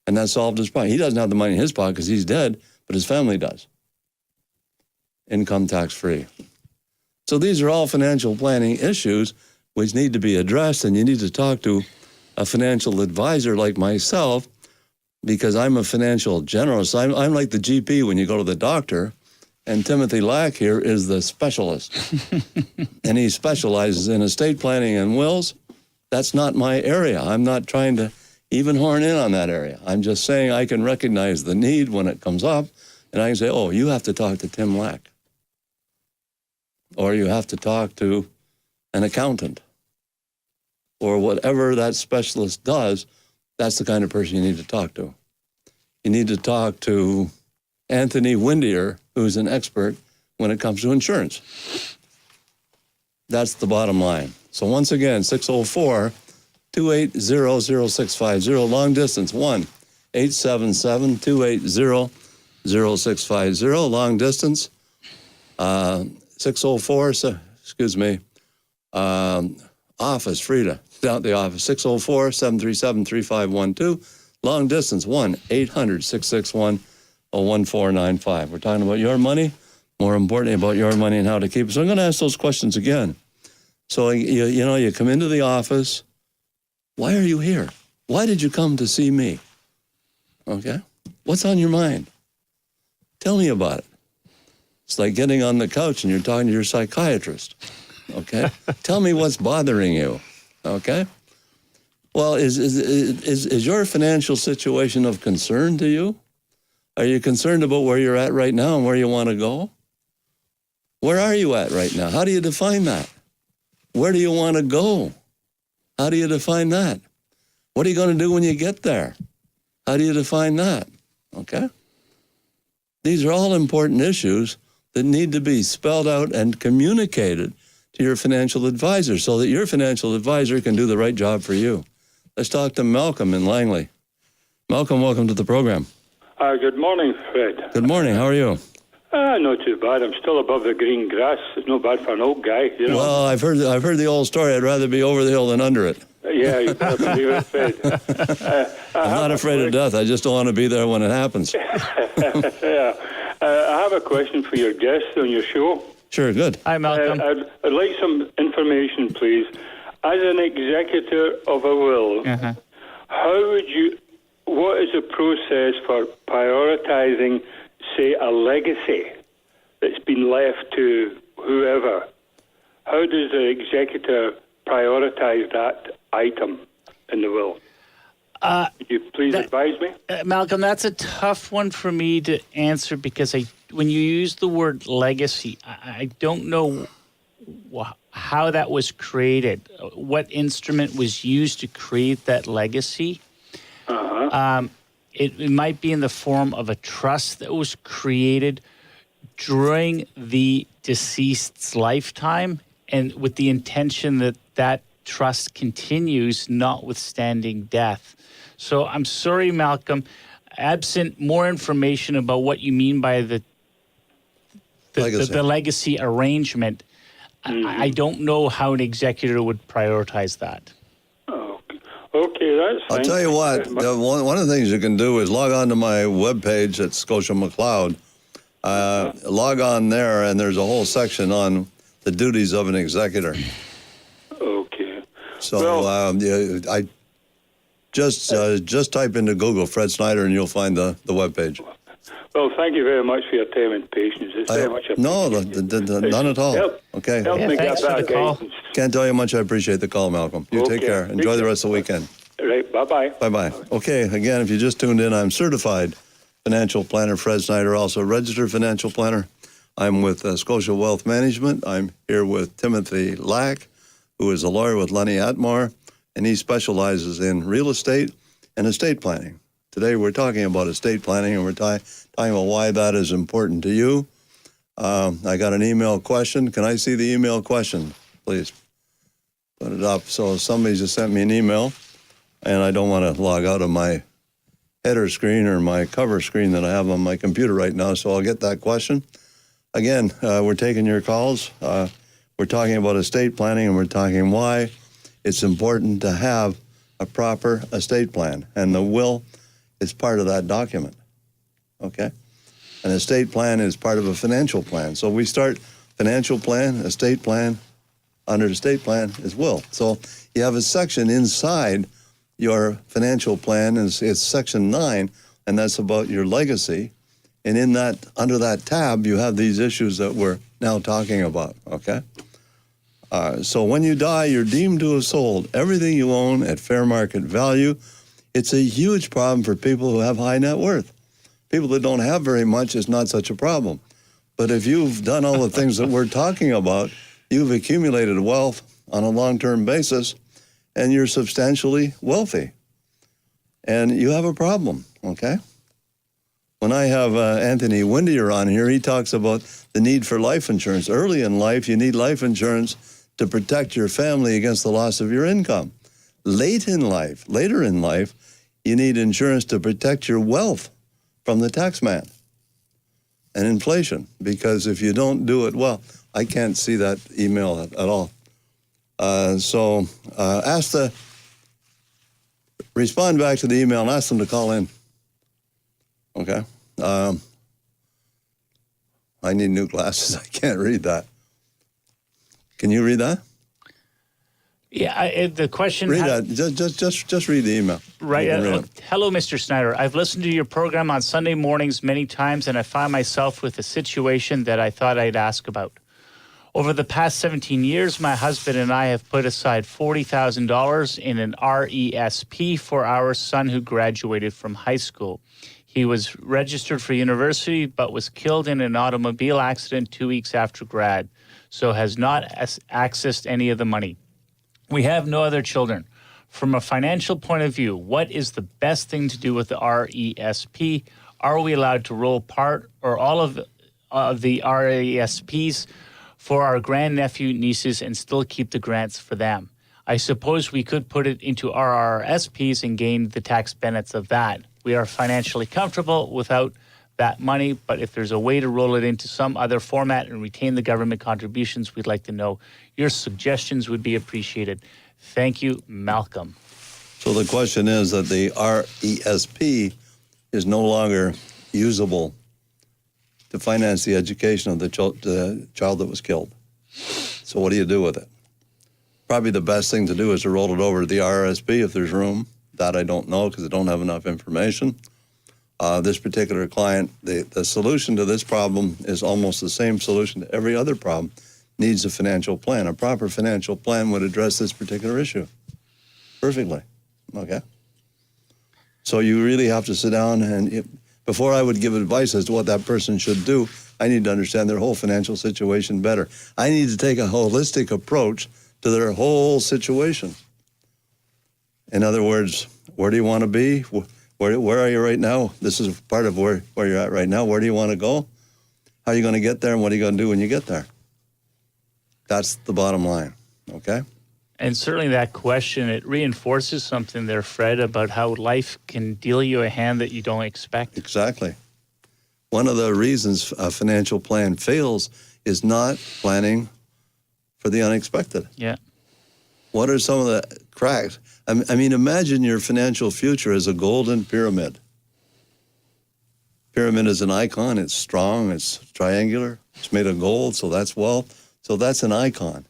and that solved his problem. He doesn't have the money in his pocket because he's dead, but his family does. Income tax-free. So these are all financial planning issues which need to be addressed, and you need to talk to a financial advisor like myself, because I'm a financial generalist. I'm like the GP when you go to the doctor, and Timothy Lack here is the specialist. And he specializes in estate planning and wills. That's not my area. I'm not trying to even horn in on that area. I'm just saying I can recognize the need when it comes up, and I can say, oh, you have to talk to Tim Lack. Or you have to talk to an accountant. Or whatever that specialist does, that's the kind of person you need to talk to. You need to talk to Anthony Windier, who's an expert when it comes to insurance. That's the bottom line. So once again, 604-280-0650, long distance, 1-877-280-0650, long distance, 604, office, Frida, down at the office, 604-737-3512, long distance, 1-800-661-1495. We're talking about your money, more importantly about your money and how to keep it. So I'm going to ask those questions again. So, you come into the office. Why are you here? Why did you come to see me? Okay? What's on your mind? Tell me about it. It's like getting on the couch and you're talking to your psychiatrist. Okay? Tell me what's bothering you. Okay? Well, is your financial situation of concern to you? Are you concerned about where you're at right now and where you want to go? Where are you at right now? How do you define that? Where do you want to go? How do you define that? What are you going to do when you get there? How do you define that? Okay? These are all important issues that need to be spelled out and communicated to your financial advisor so that your financial advisor can do the right job for you. Let's talk to Malcolm in Langley. Malcolm, welcome to the program. Good morning, Fred. Good morning. How are you? Not too bad. I'm still above the green grass. It's no bad for an old guy, you know. Well, I've heard the old story. I'd rather be over the hill than under it. Yeah, you better believe it, Fred. I'm not afraid of death. I just don't want to be there when it happens. Yeah. I have a question for your guest on your show. Sure, good. Hi, Malcolm. I'd like some information, please. As an executor of a will, what is the process for prioritizing, say, a legacy that's been left to whoever? How does the executor prioritize that item in the will? Could you please advise me? Malcolm, that's a tough one for me to answer because when you use the word legacy, I don't know how that was created, what instrument was used to create that legacy. It might be in the form of a trust that was created during the deceased's lifetime and with the intention that that trust continues notwithstanding death. So I'm sorry, Malcolm, absent more information about what you mean by the legacy arrangement, I don't know how an executor would prioritize that. Okay, that's fine. I'll tell you what, one of the things you can do is log on to my webpage at Scotia McLeod. Log on there, and there's a whole section on the duties of an executor. Okay. So I just type into Google Fred Snyder, and you'll find the webpage. Well, thank you very much for your time and patience. It's very much appreciated. No, none at all. Okay. Help me thanks get for that the call. guidance. Can't tell you how much I appreciate the call, Malcolm. You take care. Enjoy the rest of the weekend. Right, bye-bye. Bye-bye. Okay, again, if you just tuned in, I'm certified financial planner Fred Snyder, also registered financial planner. I'm with Scotia Wealth Management. I'm here with Timothy Lack, who is a lawyer with Lenny Atmar, and he specializes in real estate and estate planning. Today we're talking about estate planning, and we're talking about why that is important to you. I got an email question. Can I see the email question, please? Put it up. So somebody just sent me an email, and I don't want to log out of my header screen or my cover screen that I have on my computer right now, so I'll get that question. Again, we're taking your calls. We're talking about estate planning, and we're talking why it's important to have a proper estate plan, and the will is part of that document, okay? An estate plan is part of a financial plan. So we start financial plan, estate plan. Under estate plan is will. So you have a section inside your financial plan, it's section 9, and that's about your legacy. And in that, under that tab, you have these issues that we're now talking about, okay? So when you die, you're deemed to have sold everything you own at fair market value. It's a huge problem for people who have high net worth. People that don't have very much, it's not such a problem. But if you've done all the things that we're talking about, you've accumulated wealth on a long-term basis, and you're substantially wealthy. And you have a problem, okay? When I have Anthony Windier on here, he talks about the need for life insurance. Early in life, you need life insurance to protect your family against the loss of your income. Later in life, you need insurance to protect your wealth from the tax man and inflation, because if you don't do it well, I can't see that email at all. Respond back to the email and ask them to call in. Okay. I need new glasses. I can't read that. Can you read that? Yeah, the question... Read that. Just read the email. Right. Hello, Mr. Snyder. I've listened to your program on Sunday mornings many times, and I find myself with a situation that I thought I'd ask about. Over the past 17 years, my husband and I have put aside $40,000 in an RESP for our son who graduated from high school. He was registered for university, but was killed in an automobile accident 2 weeks after grad, so has not accessed any of the money. We have no other children. From a financial point of view, what is the best thing to do with the RESP? Are we allowed to roll part or all of the RESPs for our grandnephew, nieces, and still keep the grants for them? I suppose we could put it into RRSPs and gain the tax benefits of that. We are financially comfortable without that money, but if there's a way to roll it into some other format and retain the government contributions, we'd like to know. Your suggestions would be appreciated. Thank you, Malcolm. So the question is that the RESP is no longer usable to finance the education of the child that was killed. So what do you do with it? Probably the best thing to do is to roll it over to the RRSP if there's room. That I don't know because I don't have enough information. This particular client, the solution to this problem is almost the same solution to every other problem. Needs a financial plan. A proper financial plan would address this particular issue perfectly. Okay. So you really have to sit down and, before I would give advice as to what that person should do, I need to understand their whole financial situation better. I need to take a holistic approach to their whole situation. In other words, where do you want to be? Where are you right now? This is part of where you're at right now. Where do you want to go? How are you going to get there, and what are you going to do when you get there? That's the bottom line, okay? And certainly that question, it reinforces something there, Fred, about how life can deal you a hand that you don't expect. Exactly. One of the reasons a financial plan fails is not planning for the unexpected. Yeah. What are some of the cracks? I mean, imagine your financial future as a golden pyramid. Pyramid is an icon. It's strong. It's triangular. It's made of gold, so that's wealth. So that's an icon.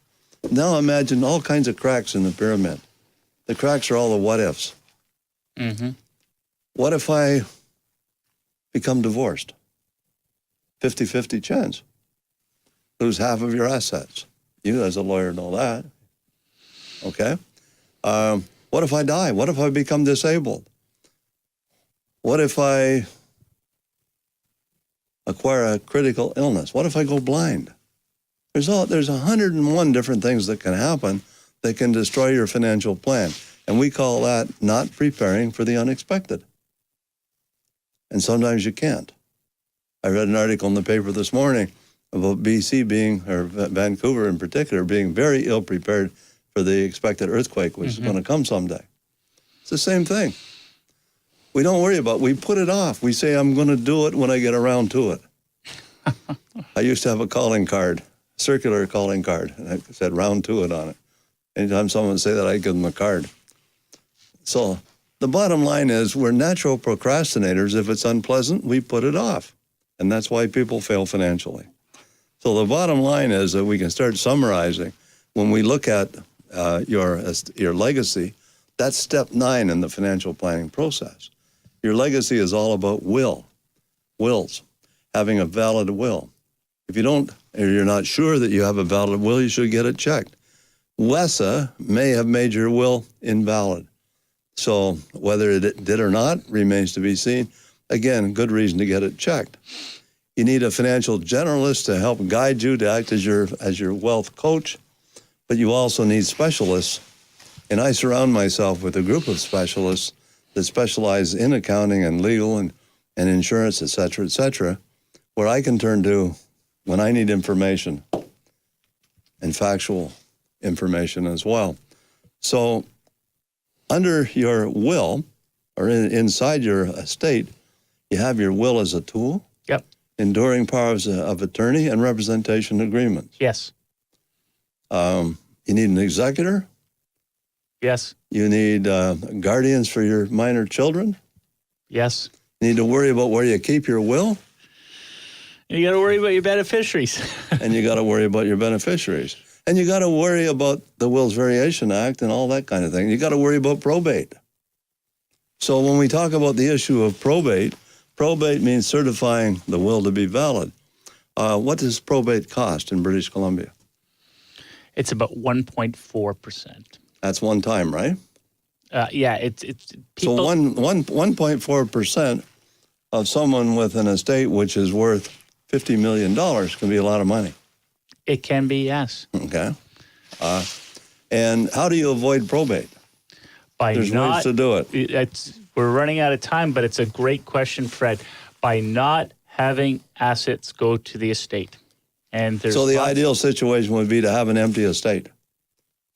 Now imagine all kinds of cracks in the pyramid. The cracks are all the what-ifs. Mm-hmm. What if I become divorced? 50-50 chance. Lose half of your assets. You as a lawyer know that. Okay? What if I die? What if I become disabled? What if I acquire a critical illness? What if I go blind? There's 101 different things that can happen that can destroy your financial plan. And we call that not preparing for the unexpected. And sometimes you can't. I read an article in the paper this morning about BC being, or Vancouver in particular, being very ill prepared for the expected earthquake, which is going to come someday. It's the same thing. We don't worry about it. We put it off. We say, I'm going to do it when I get around to it. I used to have a calling card, circular calling card, and I said round to it on it. Anytime someone would say that, I'd give them a card. So the bottom line is we're natural procrastinators. If it's unpleasant, we put it off. And that's why people fail financially. So the bottom line is that we can start summarizing. When we look at your legacy, that's step 9 in the financial planning process. Your legacy is all about wills, having a valid will. If you don't, or you're not sure that you have a valid will, you should get it checked. WESA may have made your will invalid. So whether it did or not remains to be seen. Again, good reason to get it checked. You need a financial generalist to help guide you, to act as your wealth coach, but you also need specialists. And I surround myself with a group of specialists that specialize in accounting and legal and insurance, et cetera, where I can turn to when I need information and factual information as well. So under your will, or inside your estate, you have your will as a tool. Yep. Enduring powers of attorney and representation agreements. Yes. You need an executor. Yes. You need guardians for your minor children. Yes. You need to worry about where you keep your will. And you got to worry about your beneficiaries. And you got to worry about your beneficiaries. And you got to worry about the Wills Variation Act and all that kind of thing. You got to worry about probate. So when we talk about the issue of probate means certifying the will to be valid. What does probate cost in British Columbia? It's about 1.4%. That's one time, right? Yeah, it's people. So 1.4% of someone with an estate which is worth $50 million can be a lot of money. It can be, yes. Okay. And how do you avoid probate? There's ways to do it. We're running out of time, but it's a great question, Fred. By not having assets go to the estate. So the ideal situation would be to have an empty estate.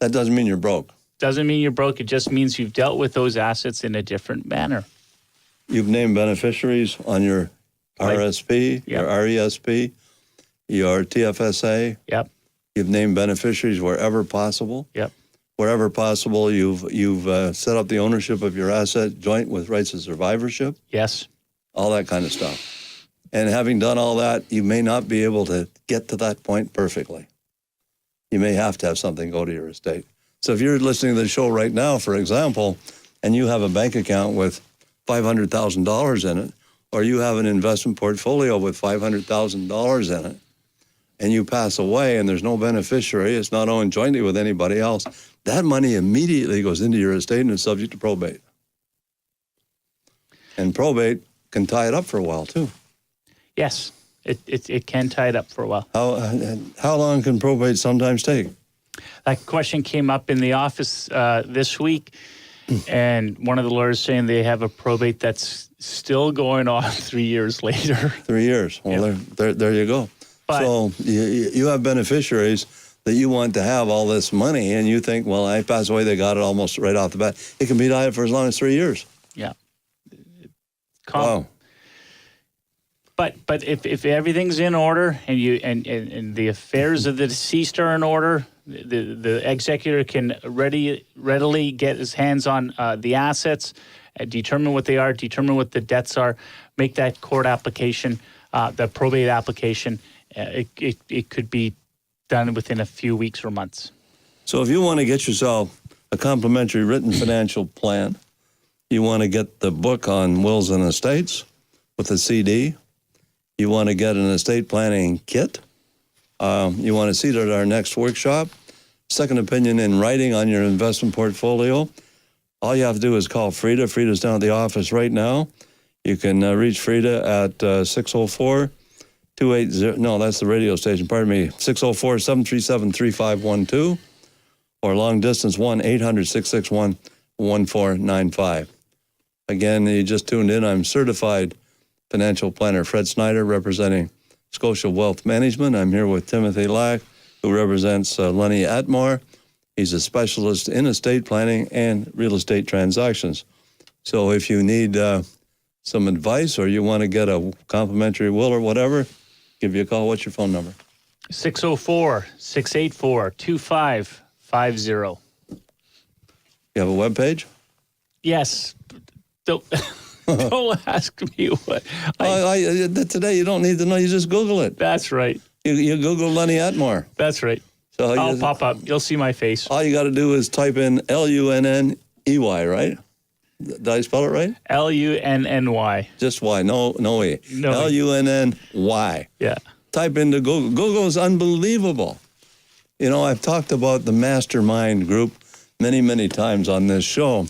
That doesn't mean you're broke. Doesn't mean you're broke. It just means you've dealt with those assets in a different manner. You've named beneficiaries on your RSP, your RESP, your TFSA. Yep. You've named beneficiaries wherever possible. Yep. Wherever possible, you've set up the ownership of your asset joint with rights of survivorship. Yes. All that kind of stuff. And having done all that, you may not be able to get to that point perfectly. You may have to have something go to your estate. So if you're listening to the show right now, for example, and you have a bank account with $500,000 in it, or you have an investment portfolio with $500,000 in it, and you pass away and there's no beneficiary, it's not owned jointly with anybody else, that money immediately goes into your estate and is subject to probate. And probate can tie it up for a while, too. Yes, it can tie it up for a while. How long can probate sometimes take? That question came up in the office this week, and one of the lawyers saying they have a probate that's still going on 3 years later. 3 years. Well, there you go. But, so you have beneficiaries that you want to have all this money, and you think, well, I pass away, they got it almost right off the bat. It can be died for as long as 3 years. Yeah. Wow. But if everything's in order and the affairs of the deceased are in order, the executor can readily get his hands on the assets, determine what they are, determine what the debts are, make that court application, the probate application. It could be done within a few weeks or months. So if you want to get yourself a complimentary written financial plan, you want to get the book on wills and estates with a CD, you want to get an estate planning kit, you want to see it at our next workshop, second opinion in writing on your investment portfolio, all you have to do is call Frida. Frida's down at the office right now. You can reach Frida at 604-280, no, that's the radio station, pardon me, 604-737-3512, or long distance 1-800-661-1495. Again, you just tuned in. I'm certified financial planner Fred Snyder, representing Scotia Wealth Management. I'm here with Timothy Lack, who represents Lenny Atmore. He's a specialist in estate planning and real estate transactions. So if you need some advice or you want to get a complimentary will or whatever, give you a call. What's your phone number? 604-684-2550. You have a webpage? Yes. Don't ask me what. Today you don't need to know. You just Google it. That's right. You Google Lenny Atmore. That's right. So I'll pop up. You'll see my face. All you got to do is type in L-U-N-N-E-Y, right? Did I spell it right? L-U-N-N-Y. Just Y, no E. No. L-U-N-N-Y. Yeah. Type into Google. Google is unbelievable. You know, I've talked about the mastermind group many, many times on this show.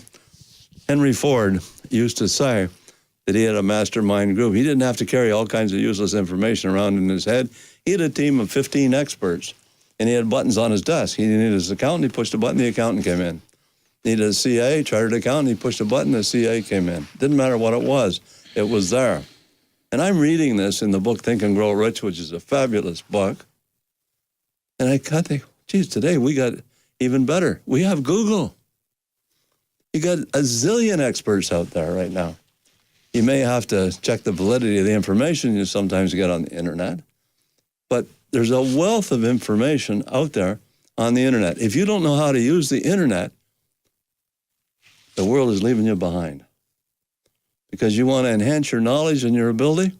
Henry Ford used to say that he had a mastermind group. He didn't have to carry all kinds of useless information around in his head. He had a team of 15 experts, and he had buttons on his desk. He needed his accountant, he pushed a button, the accountant came in. Needed a CA, chartered accountant, he pushed a button, the CA came in. Didn't matter what it was there. And I'm reading this in the book Think and Grow Rich, which is a fabulous book. And I think, geez, today we got even better. We have Google. You got a zillion experts out there right now. You may have to check the validity of the information you sometimes get on the internet, but there's a wealth of information out there on the internet. If you don't know how to use the internet, the world is leaving you behind. Because you want to enhance your knowledge and your ability,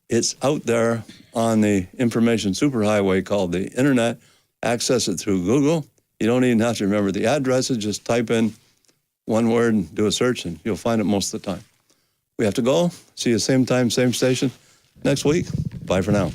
it's out there on the information superhighway called the internet. Access it through Google. You don't even have to remember the addresses. Just type in one word and do a search, and you'll find it most of the time. We have to go. See you same time, same station next week. Bye for now.